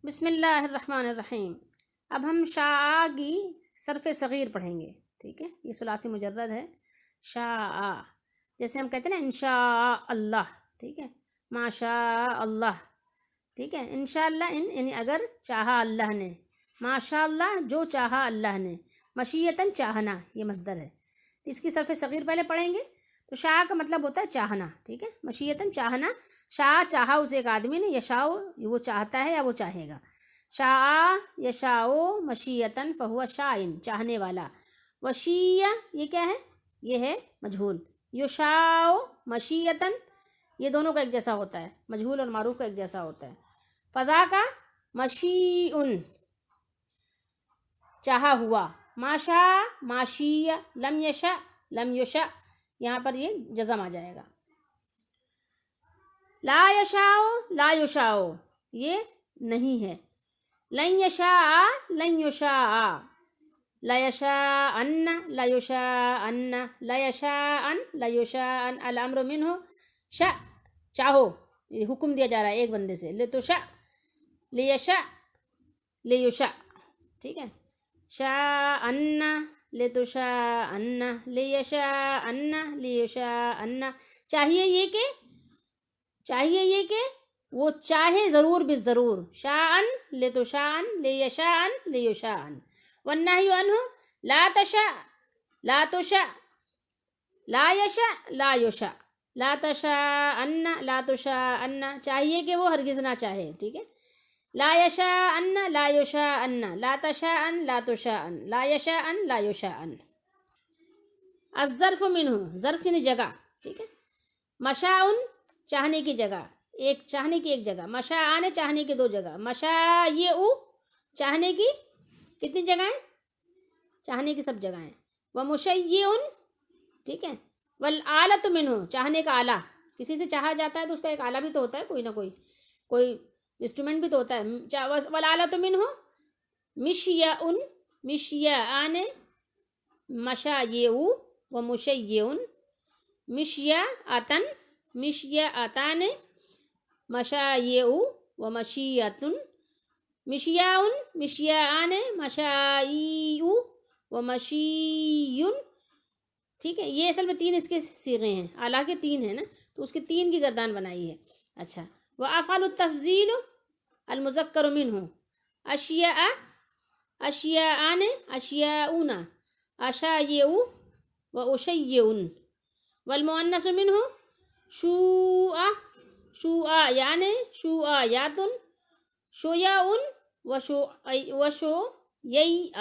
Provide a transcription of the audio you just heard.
بسم اللہ الرحمن الرحیم۔ اب ہم شاء کی صرف صغیر پڑھیں گے، ٹھیک ہے۔ یہ ثلاثی مجرد ہے شاء، جیسے ہم کہتے ہیں نا انشاء اللہ، ٹھیک ہے، ما شاء اللہ، ٹھیک ہے۔ انشاءاللہ یعنی اگر چاہا اللہ نے، ماشاء اللہ جو چاہا اللہ نے، مشیتاً چاہنا، یہ مصدر ہے۔ اس کی صرف صغیر پہلے پڑھیں گے۔ تو شاء کا مطلب ہوتا ہے چاہنا، ٹھیک ہے، مشیتاً چاہنا۔ شاء چاہا اس ایک آدمی نے، یشاء وہ چاہتا ہے یا وہ چاہے گا۔ شاء یشاء مشیتاً فہو شاء چاہنے والا۔ وشیء یہ کیا ہے؟ یہ ہے مجہول۔ یشاء مشیتاً یہ دونوں کا ایک جیسا ہوتا ہے، مجہول اور معروف کا ایک جیسا ہوتا ہے۔ فضا کا مشیء چاہا ہوا، ماشا ماشی، لم یشا لم یشا، یہاں پر یہ جزم آ جائے گا۔ لا یشاء لا یشاء یہ نہیں ہے۔ لن یشاء لن یشاء، لا یشاءن لا یشاءن لا یشاءن لا یشاءن، الامر منہ شاء چاہو، یہ حکم دیا جا رہا ہے ایک بندے سے، لتشاء لیشاء لیشاء، ٹھیک ہے۔ شاءن لتشاءن لیشاءن لیشاءن، چاہیے یہ کہ وہ چاہے ضرور بالضرور، شاءن لتشاءن لیشاءن لیشاءن۔ والنہی عنہ لا تشاء لا تشاء لا یشاء لا یشاء، لا تشاءن لا تشاءن، چاہیے کہ وہ ہرگز نہ چاہے، ٹھیک ہے۔ لا یشاءن لا یشاءن، لا تشاءن لا تشاءن، لا یشاءن لا یشاءن۔ الظرف منہ ظرف یعنی جگہ، ٹھیک ہے۔ مشاء چاہنے کی جگہ، ایک چاہنے کی ایک جگہ، مشاء چاہنے کی دو جگہ، مشایع چاہنے کی کتنی جگہیں؟ چاہنے کی سب جگہیں۔ ومشیع ٹھیک ہے۔ والآلۃ منہ چاہنے کا آلہ، کسی سے چاہا جاتا ہے تو اس کا ایک آلہ بھی تو ہوتا ہے، کوئی نہ کوئی انسٹرومنٹ بھی تو ہوتا ہے۔ والآلۃ منہ مشیع مشیعان مشایع ومشیع، مشیعۃ مشیعتان مشایع ومشیعۃ، مشیع مشیعان مشایع ومشیع، ٹھیک ہے۔ یہ اصل میں تین اس کے صیغے ہیں، اعلیٰ کے تین ہیں نا، تو اس کے تین کی گردان بنائی ہے۔ اچھا، وافعال التفضیل المذکر منہ اشیاء اشیاءان اشیاؤن اشایع واشیع، والمؤنث منہ شوء شوءیان شوءیات شیوع وشییع۔